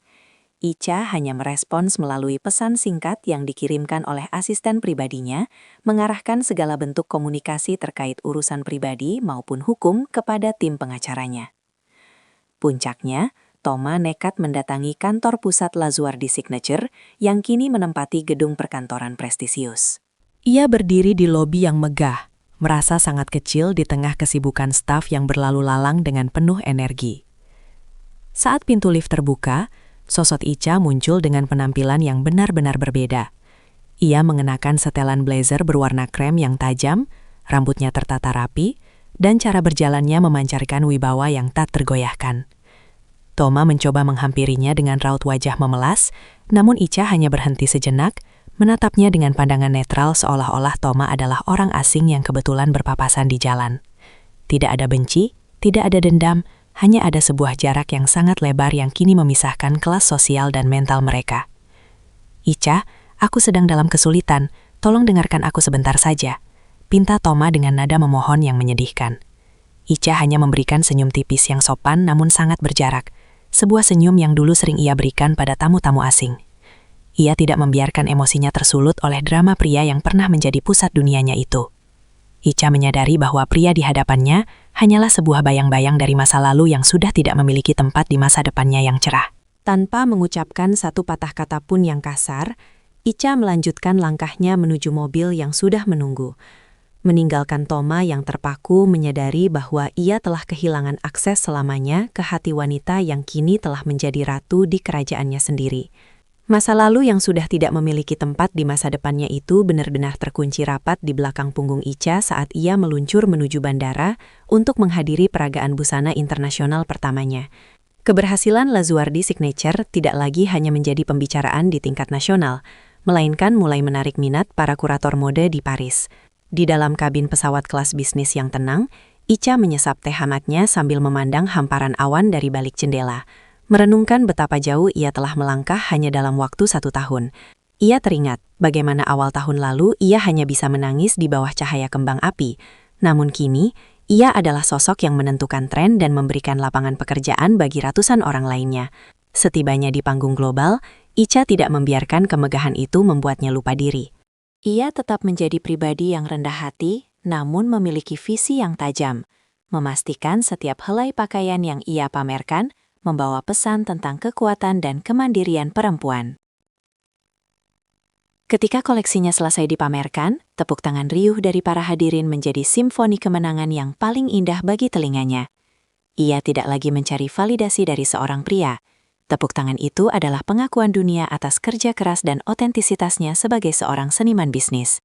Icha hanya merespons melalui pesan singkat yang dikirimkan oleh asisten pribadinya, mengarahkan segala bentuk komunikasi terkait urusan pribadi maupun hukum kepada tim pengacaranya. Puncaknya, Toma nekat mendatangi kantor pusat Lazuardi Signature yang kini menempati gedung perkantoran prestisius. Ia berdiri di lobi yang megah, merasa sangat kecil di tengah kesibukan staf yang berlalu lalang dengan penuh energi. Saat pintu lift terbuka, sosok Icha muncul dengan penampilan yang benar-benar berbeda. Ia mengenakan setelan blazer berwarna krem yang tajam, rambutnya tertata rapi, dan cara berjalannya memancarkan wibawa yang tak tergoyahkan. Toma mencoba menghampirinya dengan raut wajah memelas, namun Icha hanya berhenti sejenak, menatapnya dengan pandangan netral seolah-olah Toma adalah orang asing yang kebetulan berpapasan di jalan. Tidak ada benci, tidak ada dendam, hanya ada sebuah jarak yang sangat lebar yang kini memisahkan kelas sosial dan mental mereka. Icha, aku sedang dalam kesulitan, tolong dengarkan aku sebentar saja, pinta Toma dengan nada memohon yang menyedihkan. Icha hanya memberikan senyum tipis yang sopan namun sangat berjarak, sebuah senyum yang dulu sering ia berikan pada tamu-tamu asing. Ia tidak membiarkan emosinya tersulut oleh drama pria yang pernah menjadi pusat dunianya itu. Icha menyadari bahwa pria di hadapannya hanyalah sebuah bayang-bayang dari masa lalu yang sudah tidak memiliki tempat di masa depannya yang cerah. Tanpa mengucapkan satu patah kata pun yang kasar, Icha melanjutkan langkahnya menuju mobil yang sudah menunggu. Meninggalkan Toma yang terpaku menyadari bahwa ia telah kehilangan akses selamanya ke hati wanita yang kini telah menjadi ratu di kerajaannya sendiri. Masa lalu yang sudah tidak memiliki tempat di masa depannya itu benar-benar terkunci rapat di belakang punggung Icha saat ia meluncur menuju bandara untuk menghadiri peragaan busana internasional pertamanya. Keberhasilan Lazuardi Signature tidak lagi hanya menjadi pembicaraan di tingkat nasional, melainkan mulai menarik minat para kurator mode di Paris. Di dalam kabin pesawat kelas bisnis yang tenang, Icha menyesap teh hangatnya sambil memandang hamparan awan dari balik jendela. Merenungkan betapa jauh ia telah melangkah hanya dalam waktu 1 tahun. Ia teringat bagaimana awal tahun lalu ia hanya bisa menangis di bawah cahaya kembang api. Namun kini, ia adalah sosok yang menentukan tren dan memberikan lapangan pekerjaan bagi ratusan orang lainnya. Setibanya di panggung global, Icha tidak membiarkan kemegahan itu membuatnya lupa diri. Ia tetap menjadi pribadi yang rendah hati, namun memiliki visi yang tajam, memastikan setiap helai pakaian yang ia pamerkan membawa pesan tentang kekuatan dan kemandirian perempuan. Ketika koleksinya selesai dipamerkan, tepuk tangan riuh dari para hadirin menjadi simfoni kemenangan yang paling indah bagi telinganya. Ia tidak lagi mencari validasi dari seorang pria. Tepuk tangan itu adalah pengakuan dunia atas kerja keras dan otentisitasnya sebagai seorang seniman bisnis.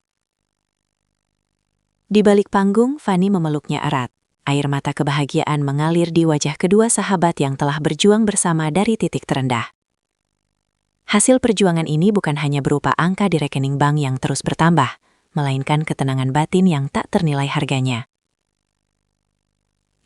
Di balik panggung, Fanny memeluknya erat. Air mata kebahagiaan mengalir di wajah kedua sahabat yang telah berjuang bersama dari titik terendah. Hasil perjuangan ini bukan hanya berupa angka di rekening bank yang terus bertambah, melainkan ketenangan batin yang tak ternilai harganya.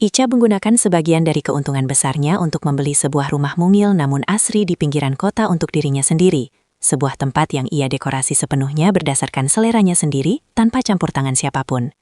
Icha menggunakan sebagian dari keuntungan besarnya untuk membeli sebuah rumah mungil namun asri di pinggiran kota untuk dirinya sendiri, sebuah tempat yang ia dekorasi sepenuhnya berdasarkan seleranya sendiri tanpa campur tangan siapapun.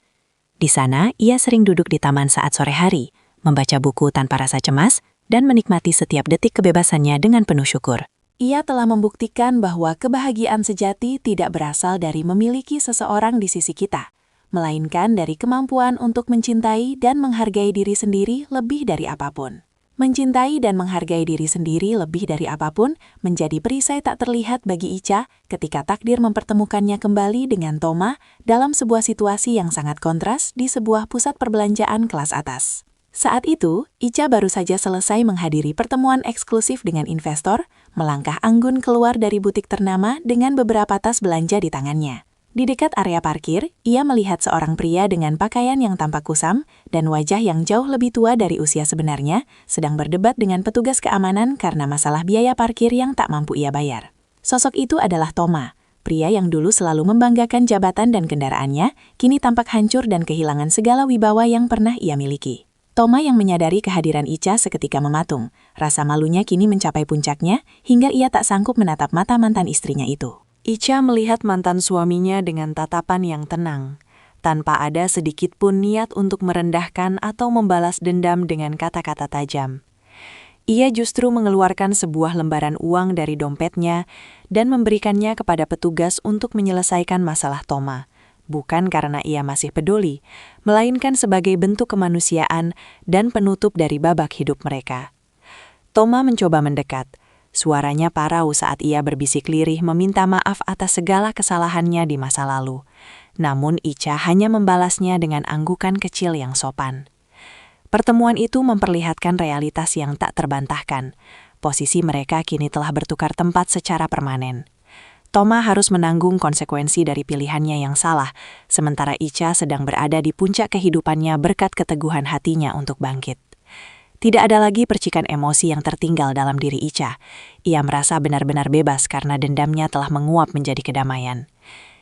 Di sana, ia sering duduk di taman saat sore hari, membaca buku tanpa rasa cemas, dan menikmati setiap detik kebebasannya dengan penuh syukur. Ia telah membuktikan bahwa kebahagiaan sejati tidak berasal dari memiliki seseorang di sisi kita, melainkan dari kemampuan untuk mencintai dan menghargai diri sendiri lebih dari apapun. Mencintai dan menghargai diri sendiri lebih dari apapun menjadi perisai tak terlihat bagi Icha ketika takdir mempertemukannya kembali dengan Toma dalam sebuah situasi yang sangat kontras di sebuah pusat perbelanjaan kelas atas. Saat itu, Icha baru saja selesai menghadiri pertemuan eksklusif dengan investor, melangkah anggun keluar dari butik ternama dengan beberapa tas belanja di tangannya. Di dekat area parkir, ia melihat seorang pria dengan pakaian yang tampak kusam dan wajah yang jauh lebih tua dari usia sebenarnya sedang berdebat dengan petugas keamanan karena masalah biaya parkir yang tak mampu ia bayar. Sosok itu adalah Toma, pria yang dulu selalu membanggakan jabatan dan kendaraannya, kini tampak hancur dan kehilangan segala wibawa yang pernah ia miliki. Toma yang menyadari kehadiran Icha seketika mematung. Rasa malunya kini mencapai puncaknya hingga ia tak sanggup menatap mata mantan istrinya itu. Icha melihat mantan suaminya dengan tatapan yang tenang, tanpa ada sedikit pun niat untuk merendahkan atau membalas dendam dengan kata-kata tajam. Ia justru mengeluarkan sebuah lembaran uang dari dompetnya dan memberikannya kepada petugas untuk menyelesaikan masalah Toma, bukan karena ia masih peduli, melainkan sebagai bentuk kemanusiaan dan penutup dari babak hidup mereka. Toma mencoba mendekat. Suaranya parau saat ia berbisik lirih meminta maaf atas segala kesalahannya di masa lalu. Namun Icha hanya membalasnya dengan anggukan kecil yang sopan. Pertemuan itu memperlihatkan realitas yang tak terbantahkan. Posisi mereka kini telah bertukar tempat secara permanen. Toma harus menanggung konsekuensi dari pilihannya yang salah, sementara Icha sedang berada di puncak kehidupannya berkat keteguhan hatinya untuk bangkit. Tidak ada lagi percikan emosi yang tertinggal dalam diri Icha. Ia merasa benar-benar bebas karena dendamnya telah menguap menjadi kedamaian.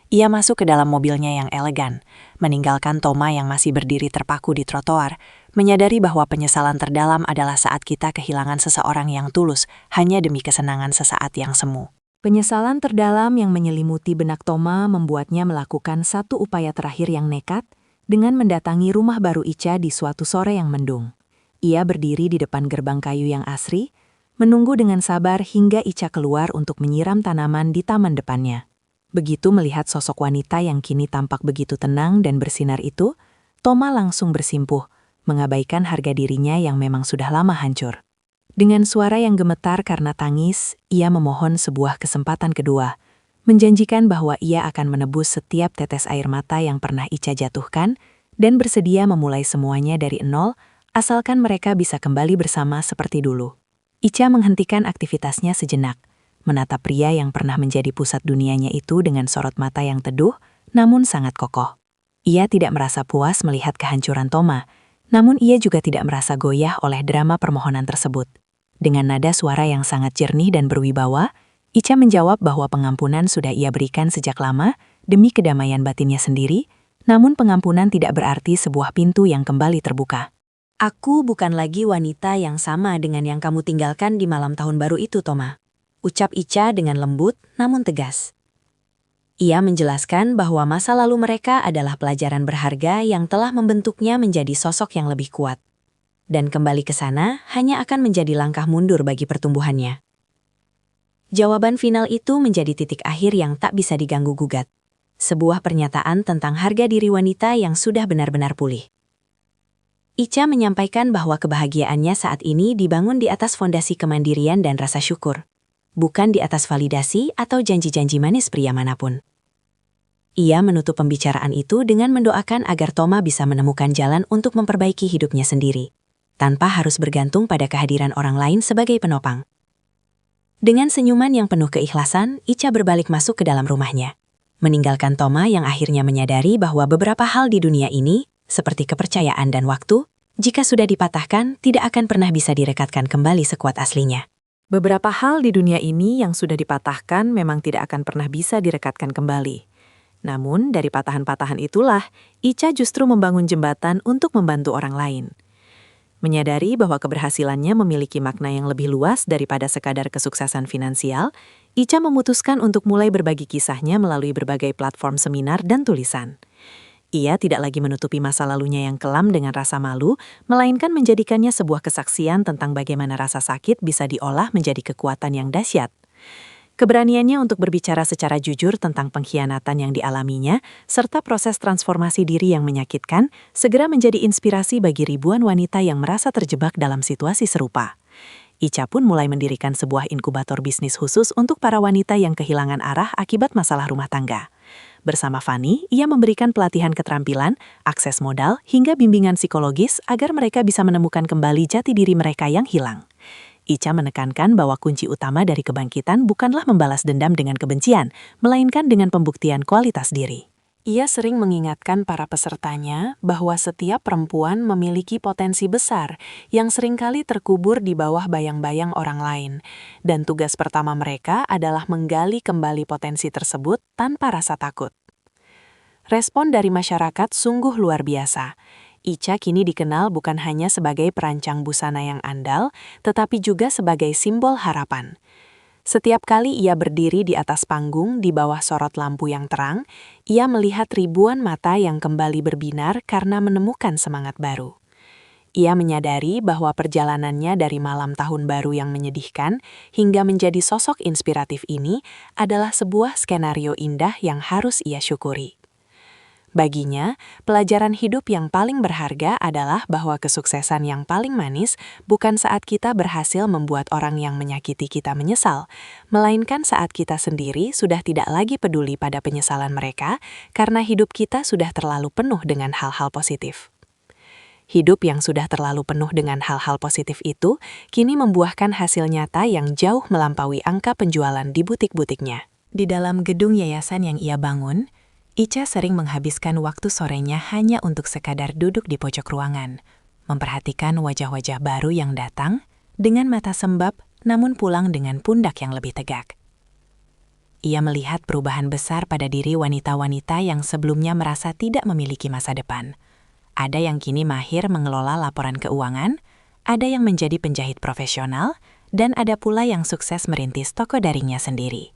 Ia masuk ke dalam mobilnya yang elegan, meninggalkan Toma yang masih berdiri terpaku di trotoar, menyadari bahwa penyesalan terdalam adalah saat kita kehilangan seseorang yang tulus hanya demi kesenangan sesaat yang semu. Penyesalan terdalam yang menyelimuti benak Toma membuatnya melakukan satu upaya terakhir yang nekat dengan mendatangi rumah baru Icha di suatu sore yang mendung. Ia berdiri di depan gerbang kayu yang asri, menunggu dengan sabar hingga Icha keluar untuk menyiram tanaman di taman depannya. Begitu melihat sosok wanita yang kini tampak begitu tenang dan bersinar itu, Toma langsung bersimpuh, mengabaikan harga dirinya yang memang sudah lama hancur. Dengan suara yang gemetar karena tangis, ia memohon sebuah kesempatan kedua, menjanjikan bahwa ia akan menebus setiap tetes air mata yang pernah Icha jatuhkan dan bersedia memulai semuanya dari nol, asalkan mereka bisa kembali bersama seperti dulu. Icha menghentikan aktivitasnya sejenak, menatap pria yang pernah menjadi pusat dunianya itu dengan sorot mata yang teduh, namun sangat kokoh. Ia tidak merasa puas melihat kehancuran Toma, namun ia juga tidak merasa goyah oleh drama permohonan tersebut. Dengan nada suara yang sangat jernih dan berwibawa, Icha menjawab bahwa pengampunan sudah ia berikan sejak lama demi kedamaian batinnya sendiri, namun pengampunan tidak berarti sebuah pintu yang kembali terbuka. Aku bukan lagi wanita yang sama dengan yang kamu tinggalkan di malam tahun baru itu, Toma. Ucap Ica dengan lembut namun tegas. Ia menjelaskan bahwa masa lalu mereka adalah pelajaran berharga yang telah membentuknya menjadi sosok yang lebih kuat. Dan kembali ke sana hanya akan menjadi langkah mundur bagi pertumbuhannya. Jawaban final itu menjadi titik akhir yang tak bisa diganggu-gugat. Sebuah pernyataan tentang harga diri wanita yang sudah benar-benar pulih. Ica menyampaikan bahwa kebahagiaannya saat ini dibangun di atas fondasi kemandirian dan rasa syukur, bukan di atas validasi atau janji-janji manis pria manapun. Ia menutup pembicaraan itu dengan mendoakan agar Toma bisa menemukan jalan untuk memperbaiki hidupnya sendiri, tanpa harus bergantung pada kehadiran orang lain sebagai penopang. Dengan senyuman yang penuh keikhlasan, Ica berbalik masuk ke dalam rumahnya, meninggalkan Toma yang akhirnya menyadari bahwa beberapa hal di dunia ini, seperti kepercayaan dan waktu, jika sudah dipatahkan, tidak akan pernah bisa direkatkan kembali sekuat aslinya. Beberapa hal di dunia ini yang sudah dipatahkan memang tidak akan pernah bisa direkatkan kembali. Namun, dari patahan-patahan itulah, Ica justru membangun jembatan untuk membantu orang lain. Menyadari bahwa keberhasilannya memiliki makna yang lebih luas daripada sekadar kesuksesan finansial, Ica memutuskan untuk mulai berbagi kisahnya melalui berbagai platform seminar dan tulisan. Ia tidak lagi menutupi masa lalunya yang kelam dengan rasa malu, melainkan menjadikannya sebuah kesaksian tentang bagaimana rasa sakit bisa diolah menjadi kekuatan yang dahsyat. Keberaniannya untuk berbicara secara jujur tentang pengkhianatan yang dialaminya, serta proses transformasi diri yang menyakitkan, segera menjadi inspirasi bagi ribuan wanita yang merasa terjebak dalam situasi serupa. Ica pun mulai mendirikan sebuah inkubator bisnis khusus untuk para wanita yang kehilangan arah akibat masalah rumah tangga. Bersama Fanny, ia memberikan pelatihan keterampilan, akses modal, hingga bimbingan psikologis agar mereka bisa menemukan kembali jati diri mereka yang hilang. Ica menekankan bahwa kunci utama dari kebangkitan bukanlah membalas dendam dengan kebencian, melainkan dengan pembuktian kualitas diri. Ia sering mengingatkan para pesertanya bahwa setiap perempuan memiliki potensi besar yang seringkali terkubur di bawah bayang-bayang orang lain, dan tugas pertama mereka adalah menggali kembali potensi tersebut tanpa rasa takut. Respon dari masyarakat sungguh luar biasa. Ica kini dikenal bukan hanya sebagai perancang busana yang andal, tetapi juga sebagai simbol harapan. Setiap kali ia berdiri di atas panggung di bawah sorot lampu yang terang, ia melihat ribuan mata yang kembali berbinar karena menemukan semangat baru. Ia menyadari bahwa perjalanannya dari malam tahun baru yang menyedihkan hingga menjadi sosok inspiratif ini adalah sebuah skenario indah yang harus ia syukuri. Baginya, pelajaran hidup yang paling berharga adalah bahwa kesuksesan yang paling manis bukan saat kita berhasil membuat orang yang menyakiti kita menyesal, melainkan saat kita sendiri sudah tidak lagi peduli pada penyesalan mereka karena hidup kita sudah terlalu penuh dengan hal-hal positif. Hidup yang sudah terlalu penuh dengan hal-hal positif itu kini membuahkan hasil nyata yang jauh melampaui angka penjualan di butik-butiknya. Di dalam gedung yayasan yang ia bangun, Ica sering menghabiskan waktu sorenya hanya untuk sekadar duduk di pojok ruangan, memperhatikan wajah-wajah baru yang datang dengan mata sembab namun pulang dengan pundak yang lebih tegak. Ia melihat perubahan besar pada diri wanita-wanita yang sebelumnya merasa tidak memiliki masa depan. Ada yang kini mahir mengelola laporan keuangan, ada yang menjadi penjahit profesional, dan ada pula yang sukses merintis toko daringnya sendiri.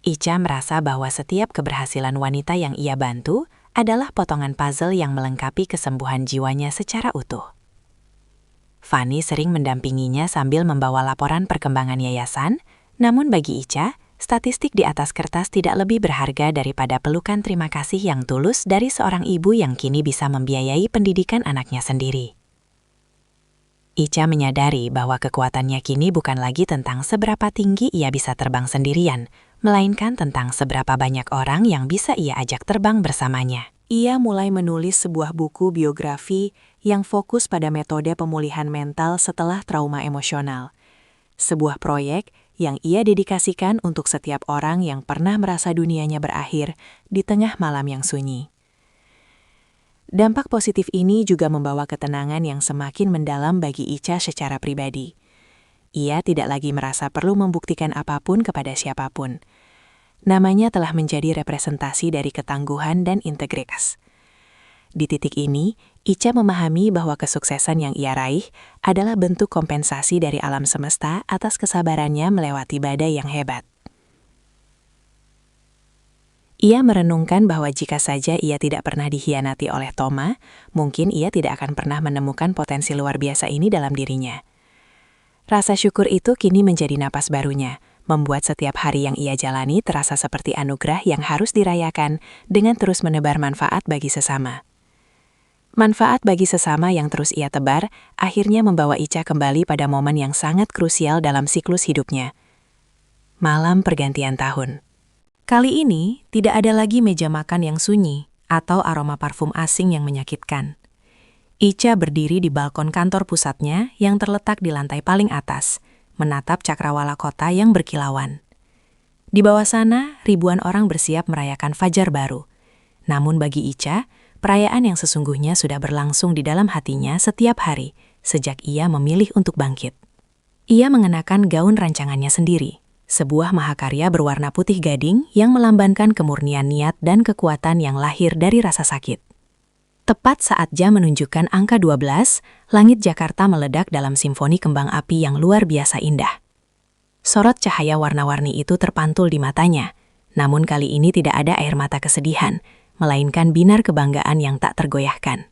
Ica merasa bahwa setiap keberhasilan wanita yang ia bantu adalah potongan puzzle yang melengkapi kesembuhan jiwanya secara utuh. Fanny sering mendampinginya sambil membawa laporan perkembangan yayasan, namun bagi Ica, statistik di atas kertas tidak lebih berharga daripada pelukan terima kasih yang tulus dari seorang ibu yang kini bisa membiayai pendidikan anaknya sendiri. Ica menyadari bahwa kekuatannya kini bukan lagi tentang seberapa tinggi ia bisa terbang sendirian, melainkan tentang seberapa banyak orang yang bisa ia ajak terbang bersamanya. Ia mulai menulis sebuah buku biografi yang fokus pada metode pemulihan mental setelah trauma emosional. Sebuah proyek yang ia dedikasikan untuk setiap orang yang pernah merasa dunianya berakhir di tengah malam yang sunyi. Dampak positif ini juga membawa ketenangan yang semakin mendalam bagi Ica secara pribadi. Ia tidak lagi merasa perlu membuktikan apapun kepada siapapun. Namanya telah menjadi representasi dari ketangguhan dan integritas. Di titik ini, Ica memahami bahwa kesuksesan yang ia raih adalah bentuk kompensasi dari alam semesta atas kesabarannya melewati badai yang hebat. Ia merenungkan bahwa jika saja ia tidak pernah dikhianati oleh Toma, mungkin ia tidak akan pernah menemukan potensi luar biasa ini dalam dirinya. Rasa syukur itu kini menjadi napas barunya, membuat setiap hari yang ia jalani terasa seperti anugerah yang harus dirayakan dengan terus menebar manfaat bagi sesama. Manfaat bagi sesama yang terus ia tebar, akhirnya membawa Ica kembali pada momen yang sangat krusial dalam siklus hidupnya. Malam pergantian tahun. Kali ini, tidak ada lagi meja makan yang sunyi atau aroma parfum asing yang menyakitkan. Ica berdiri di balkon kantor pusatnya yang terletak di lantai paling atas, menatap cakrawala kota yang berkilauan. Di bawah sana, ribuan orang bersiap merayakan fajar baru. Namun bagi Ica, perayaan yang sesungguhnya sudah berlangsung di dalam hatinya setiap hari, sejak ia memilih untuk bangkit. Ia mengenakan gaun rancangannya sendiri, sebuah mahakarya berwarna putih gading yang melambangkan kemurnian niat dan kekuatan yang lahir dari rasa sakit. Tepat saat jam menunjukkan angka 12, langit Jakarta meledak dalam simfoni kembang api yang luar biasa indah. Sorot cahaya warna-warni itu terpantul di matanya, namun kali ini tidak ada air mata kesedihan, melainkan binar kebanggaan yang tak tergoyahkan.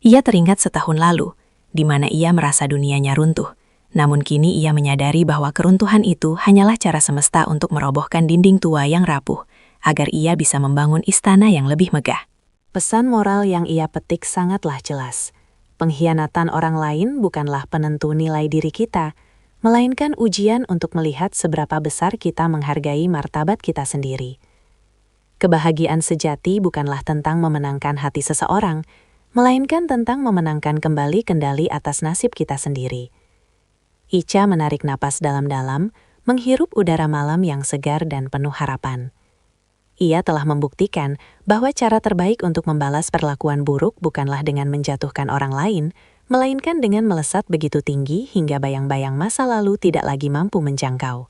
Ia teringat setahun lalu, di mana ia merasa dunianya runtuh. Namun kini ia menyadari bahwa keruntuhan itu hanyalah cara semesta untuk merobohkan dinding tua yang rapuh, agar ia bisa membangun istana yang lebih megah. Pesan moral yang ia petik sangatlah jelas. Pengkhianatan orang lain bukanlah penentu nilai diri kita, melainkan ujian untuk melihat seberapa besar kita menghargai martabat kita sendiri. Kebahagiaan sejati bukanlah tentang memenangkan hati seseorang, melainkan tentang memenangkan kembali kendali atas nasib kita sendiri. Ica menarik napas dalam-dalam, menghirup udara malam yang segar dan penuh harapan. Ia telah membuktikan bahwa cara terbaik untuk membalas perlakuan buruk bukanlah dengan menjatuhkan orang lain, melainkan dengan melesat begitu tinggi hingga bayang-bayang masa lalu tidak lagi mampu menjangkau.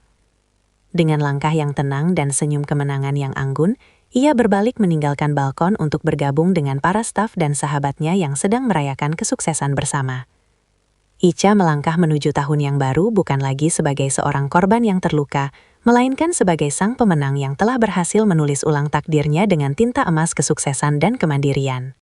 Dengan langkah yang tenang dan senyum kemenangan yang anggun, ia berbalik meninggalkan balkon untuk bergabung dengan para staf dan sahabatnya yang sedang merayakan kesuksesan bersama. Ica melangkah menuju tahun yang baru bukan lagi sebagai seorang korban yang terluka, melainkan sebagai sang pemenang yang telah berhasil menulis ulang takdirnya dengan tinta emas kesuksesan dan kemandirian.